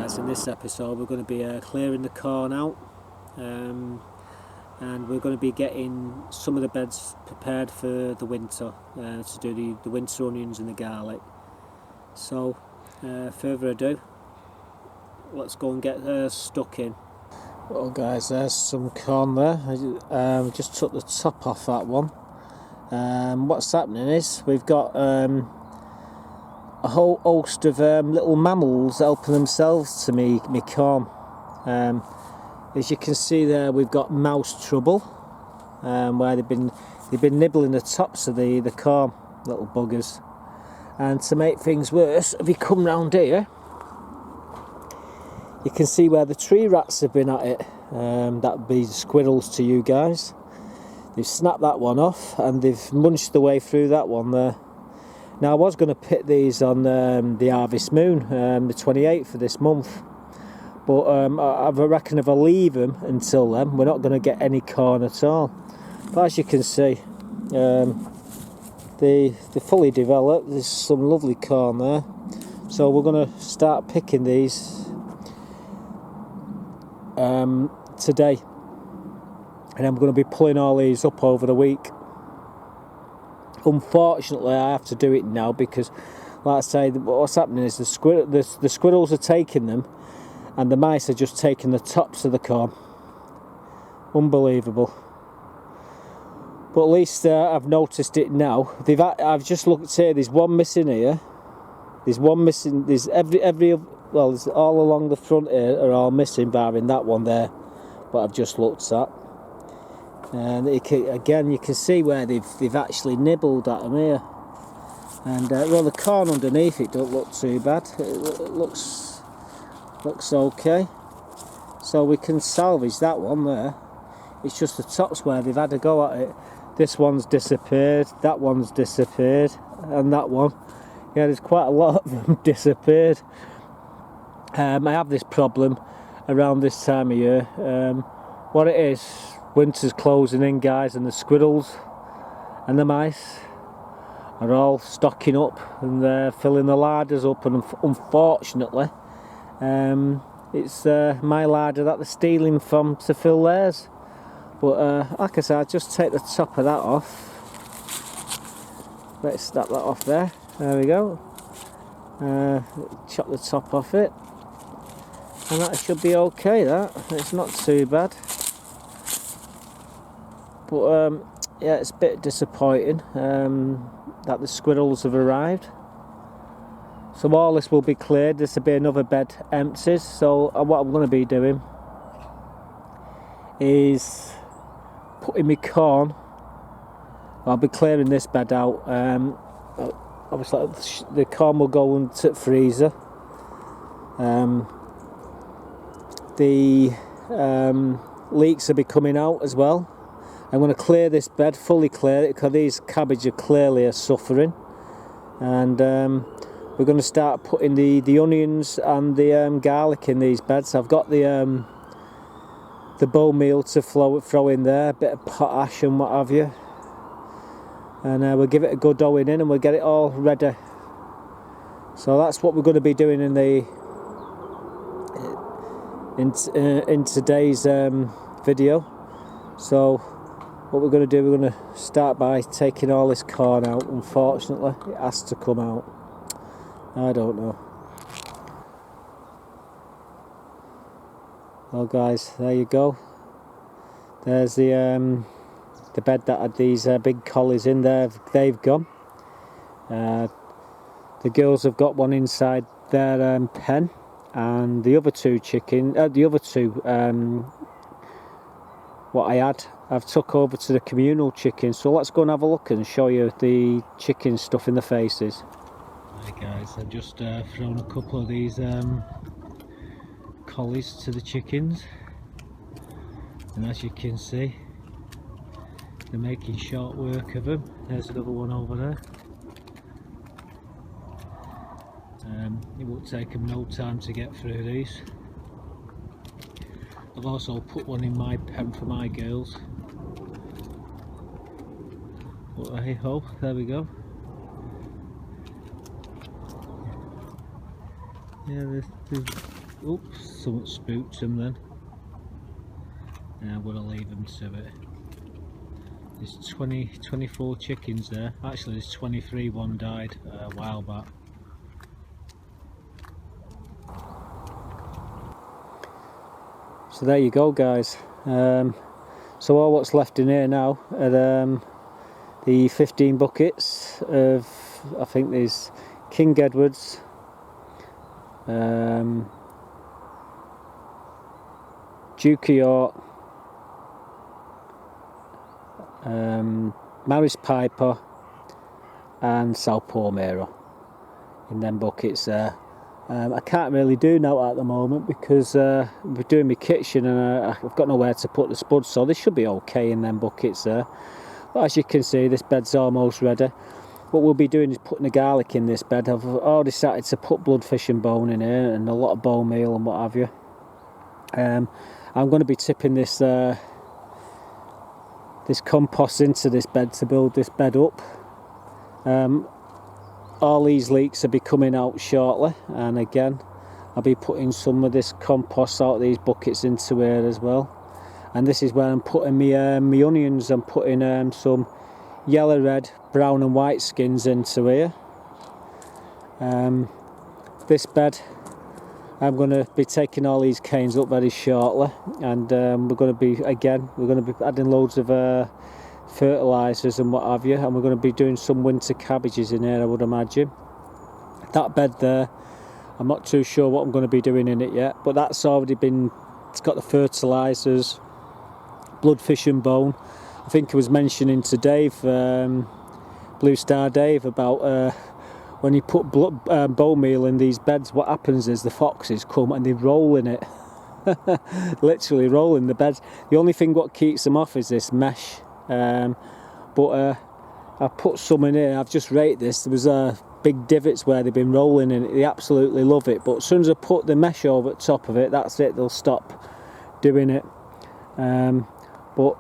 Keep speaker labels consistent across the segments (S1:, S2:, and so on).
S1: guys, in this episode we're going to be clearing the corn out, and we're going to be getting some of the beds prepared for the winter, to do the winter onions and the garlic. So further ado, let's go and get stuck in. Well guys, there's some corn there. I just took the top off that one. What's happening is we've got a whole host of little mammals helping themselves to me corn. As you can see there, we've got mouse trouble, where they've been nibbling the tops of the corn, little buggers. And to make things worse, if you come round here, you can see where the tree rats have been at it. That'd be squirrels to you guys. They've snapped that one off and they've munched their way through that one there. Now I was going to pit these on the harvest moon, the 28th of this month, but I reckon if I leave them until then, we're not going to get any corn at all. But as you can see, they're fully developed. There's some lovely corn there, so we're going to start picking these today, and I'm going to be pulling all these up over the week. Unfortunately, I have to do it now because, like I say, what's happening is the squirrels are taking them, and the mice are just taking the tops of the corn. Unbelievable. But at least I've noticed it now. I've just looked here. There's one missing here. There's one missing. There's there's all along the front here are all missing, barring that one there. But I've just looked at. And again, you can see where they've actually nibbled at them here. And well, the corn underneath it don't look too bad. It looks okay. So we can salvage that one there. It's just the tops where they've had a go at it. This one's disappeared. That one's disappeared, and that one. Yeah, there's quite a lot of them disappeared. I have this problem around this time of year. What it is, winter's closing in, guys, and the squirrels and the mice are all stocking up and they're filling the larders up, and unfortunately it's my larder that they're stealing from to fill theirs. But like I said, I'll just take the top of that off. Let's snap that off there. There we go. Chop the top off it, and that should be okay. It's not too bad. But yeah, it's a bit disappointing that the squirrels have arrived. So all this will be cleared. This will be another bed empties. So what I'm going to be doing is putting my corn. I'll be clearing this bed out. Obviously the corn will go into the freezer. The leeks will be coming out as well. I'm going to clear this bed, fully clear it, because these cabbage are clearly suffering. And we're going to start putting the onions and the garlic in these beds. I've got the bone meal to throw in there, a bit of potash and what have you. And we'll give it a good hoeing in and we'll get it all ready. So that's what we're going to be doing in today's video. So what we're going to do, we're going to start by taking all this corn out. Unfortunately, it has to come out. I don't know. Well guys, there you go. There's the bed that had these big collies in there. They've gone. The girls have got one inside their pen, and the other two what I had, I've took over to the communal chickens. So let's go and have a look and show you the chicken stuff in the faces. Hey guys, I've just thrown a couple of these collies to the chickens, and as you can see, they're making short work of them. There's another one over there. It won't take them no time to get through these. I've also put one in my pen for my girls. But hey ho, there we go. Yeah, Oops, something spooked them then. I'm going to leave them to it. There's 24 chickens there. Actually there's 23, one died a while back. So there you go guys. So all what's left in here now are the 15 buckets of, I think there's King Edwards, Duke of York, Maris Piper and South Palmyra in them buckets there. I can't really do now at the moment because we're doing my kitchen and I've got nowhere to put the spuds, so this should be okay in them buckets there. But as you can see, this bed's almost ready. What we'll be doing is putting the garlic in this bed. I've already started to put bloodfish and bone in here and a lot of bone meal and what have you. I'm going to be tipping this this compost into this bed to build this bed up. All these leeks will be coming out shortly, and again I'll be putting some of this compost out of these buckets into here as well. And this is where I'm putting my onions. I'm putting some yellow, red, brown and white skins into here. This bed I'm going to be taking all these canes up very shortly, and we're going to be adding loads of fertilisers and what have you, and we're going to be doing some winter cabbages in here, I would imagine. That bed there, I'm not too sure what I'm going to be doing in it yet, but that's already been, it's got the fertilisers, bloodfish and bone. I think I was mentioning to Dave, Blue Star Dave, about when you put bone meal in these beds, what happens is the foxes come and they roll in it. Literally roll in the beds. The only thing what keeps them off is this mesh. But I put some in here. I've just rated this. There was big divots where they've been rolling in it. They absolutely love it. But as soon as I put the mesh over the top of it, that's it. They'll stop doing it. But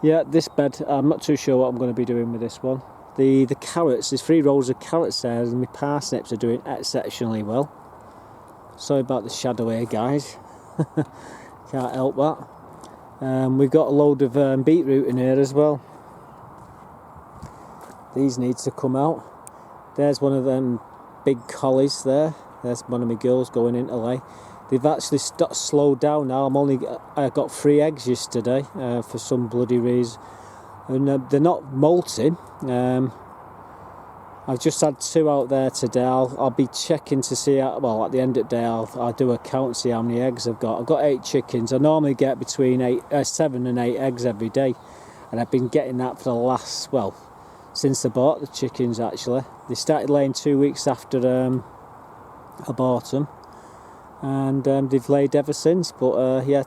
S1: yeah, this bed, I'm not too sure what I'm going to be doing with this one. The carrots, there's 3 rows of carrots there, and my parsnips are doing exceptionally well. Sorry about the shadow here, guys. Can't help that. We've got a load of beetroot in here as well. These need to come out. There's one of them big collies there. There's one of my girls going into lay. They've actually slowed down now. I got 3 eggs yesterday for some bloody reason, and they're not molting. I've just had 2 out there today. I'll be checking to see how, well, at the end of the day I'll do a count and see how many eggs I've got. I've got 8 chickens. I normally get between 7 and 8 eggs every day, and I've been getting that for the last, well, since I bought the chickens actually. They started laying 2 weeks after I bought them, and they've laid ever since. But yeah,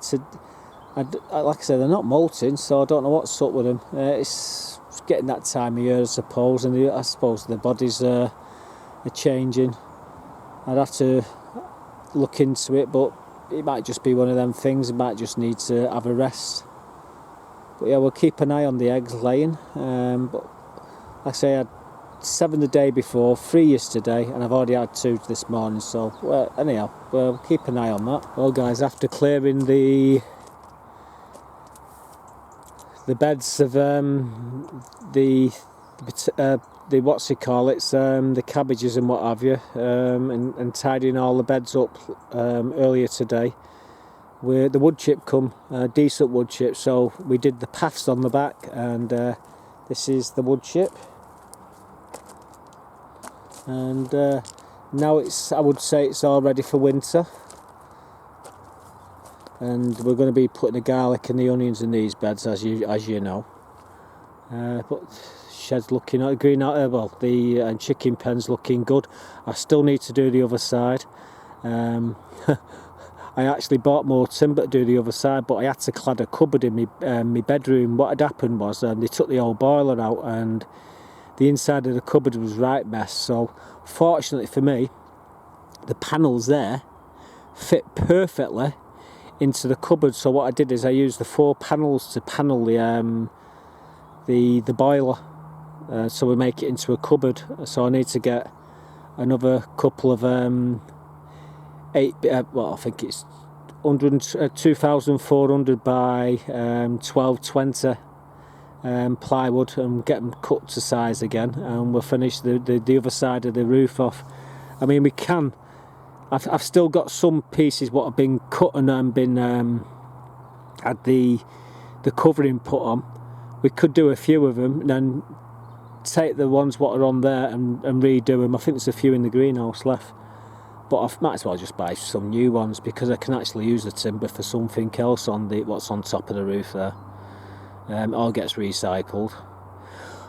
S1: like I said, they're not molting, so I don't know what's up with them. It's getting that time of year, I suppose, and I suppose the bodies are changing. I'd have to look into it, but it might just be one of them things. It might just need to have a rest. But yeah, we'll keep an eye on the eggs laying. But like I say, I had 7 the day before, 3 yesterday, and I've already had 2 this morning. So well, anyhow, we'll keep an eye on that. Well, guys, after clearing the beds of the what's it call it, the cabbages and what have you, and tidying all the beds up earlier today, where the wood chip come, decent wood chip, so we did the paths on the back, and this is the wood chip, and now I would say it's all ready for winter. And we're going to be putting the garlic and the onions in these beds, as you know. But shed's looking green out. Well, the chicken pen's looking good. I still need to do the other side. I actually bought more timber to do the other side, but I had to clad a cupboard in my bedroom. What had happened was they took the old boiler out, and the inside of the cupboard was right mess. So fortunately for me, the panels there fit perfectly into the cupboard. So what I did is I used the 4 panels to panel the boiler, so we make it into a cupboard. So I need to get another couple of well, I think it's 2,400 by 1220 plywood, and get them cut to size again, and we'll finish the other side of the roof off. I mean, we can. I've still got some pieces what have been cut and been had the covering put on. We could do a few of them and then take the ones what are on there and redo them. I think there's a few in the greenhouse left, but I might as well just buy some new ones because I can actually use the timber for something else on what's on top of the roof there. It all gets recycled.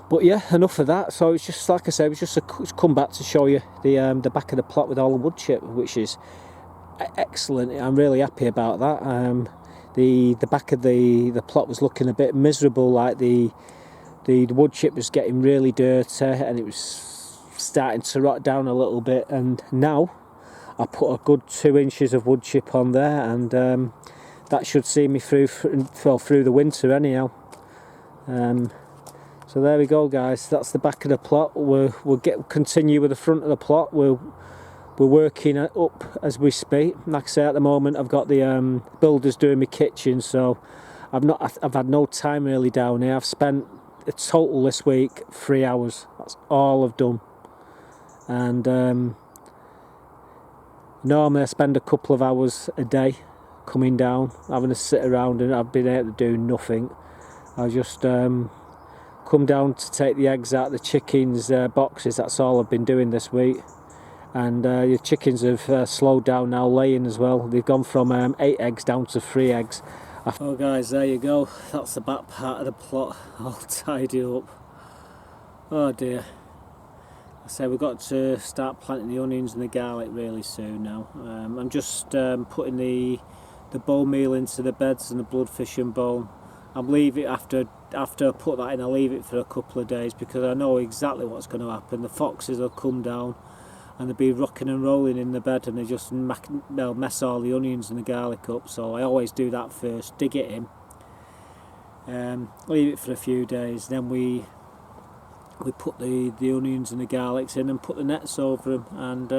S1: But yeah, enough of that. So it's just like I said, it's come back to show you the back of the plot with all the wood chip, which is excellent. I'm really happy about that. The back of the plot was looking a bit miserable, like the wood chip was getting really dirty and it was starting to rot down a little bit, and now I put a good 2 inches of wood chip on there, and that should see me through the winter anyhow. So there we go, guys, that's the back of the plot. We'll continue with the front of the plot. We're working up as we speak. Like I say, at the moment I've got the builders doing my kitchen, so I've had no time really down here. I've spent a total this week 3 hours. That's all I've done. And normally I spend a couple of hours a day coming down, having to sit around, and I've been able to do nothing. I just come down to take the eggs out of the chickens' boxes. That's all I've been doing this week. And the chickens have slowed down now laying as well. They've gone from 8 eggs down to 3 eggs. Oh guys, there you go, that's the back part of the plot all tidy up. Oh dear. I say we've got to start planting the onions and the garlic really soon now. I'm just putting the bone meal into the beds and the blood fish and bone. I'll leave it after I put that in. I'll leave it for a couple of days because I know exactly what's going to happen. The foxes will come down and they'll be rocking and rolling in the bed, and they just they'll mess all the onions and the garlic up. So I always do that first, dig it in, leave it for a few days, then we put the onions and the garlics in and put the nets over them and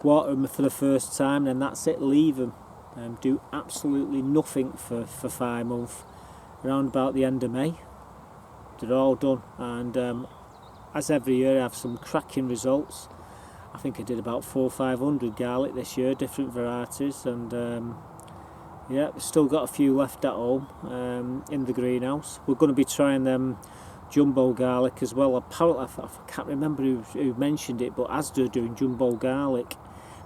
S1: water them for the first time. Then that's it, leave them. Do absolutely nothing for 5 months. Around about the end of May they're all done, and as every year I have some cracking results. I think I did about 400 or 500 garlic this year, different varieties, and yeah, we've still got a few left at home in the greenhouse. We're going to be trying them jumbo garlic as well. Apparently, I can't remember who mentioned it, but Asda are doing jumbo garlic,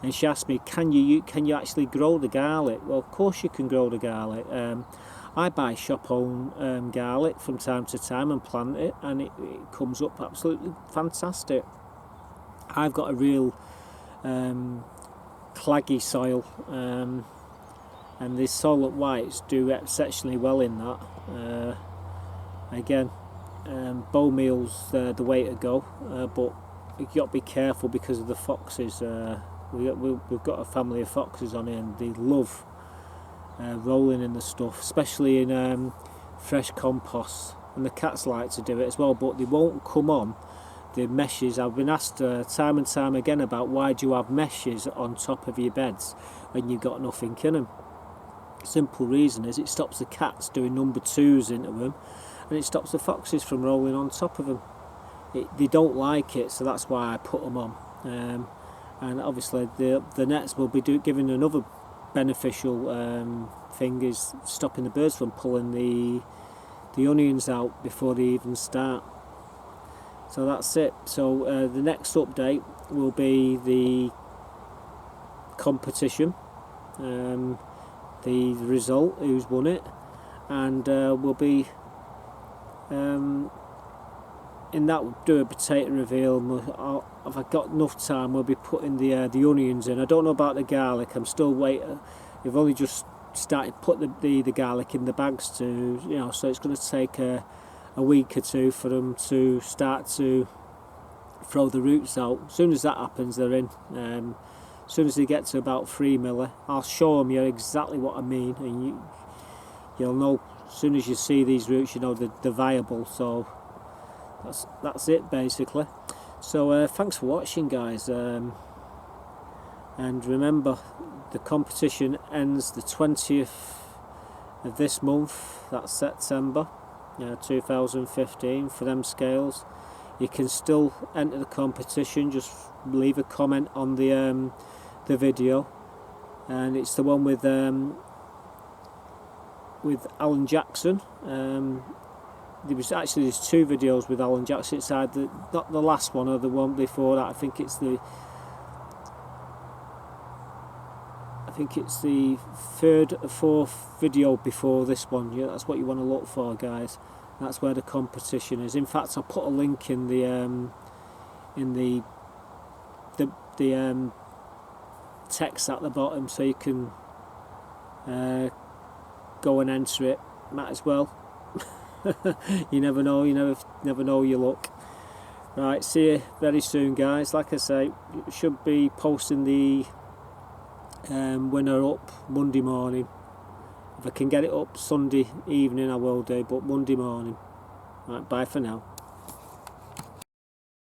S1: and she asked me, can you actually grow the garlic? Well, of course you can grow the garlic. I buy shop-owned garlic from time to time and plant it, and it comes up absolutely fantastic. I've got a real claggy soil, and the Allotments do exceptionally well in that. Again, bone meal's the way to go, but you've got to be careful because of the foxes. We've got a family of foxes on here, and they love rolling in the stuff, especially in fresh compost, and the cats like to do it as well, but they won't come on the meshes. I've been asked time and time again about why do you have meshes on top of your beds when you've got nothing in them. Simple reason is it stops the cats doing number 2s into them, and it stops the foxes from rolling on top of them. They don't like it, so that's why I put them on. And obviously the nets will be giving another beneficial thing, is stopping the birds from pulling the onions out before they even start. So that's it. So the next update will be the competition, the result, who's won it, and we'll be in that we'll do a potato reveal. If I've got enough time, we'll be putting the onions in. I don't know about the garlic. I'm still waiting. We've only just started putting the garlic in the bags to, so it's going to take a week or two for them to start to throw the roots out. As soon as that happens, they're in. As soon as they get to about 3 milli, I'll show them you exactly what I mean, and you'll know as soon as you see these roots, you know they're viable. So that's it basically. So thanks for watching, guys. And remember, the competition ends the 20th of this month, that's September 2015, for them scales. You can still enter the competition, just leave a comment on the video, and it's the one with Alan Jackson. There's two videos with Alan Jackson inside, not the last one or the one before that. I think it's the third or fourth video before this one. Yeah, that's what you want to look for, guys. That's where the competition is. In fact, I'll put a link in the text at the bottom, so you can go and enter it. Might as well. You never know. You never know your luck. Right, see you very soon, guys. Like I say, should be posting the winner up Monday morning. If I can get it up Sunday evening, I will do, but Monday morning. Right, bye for now.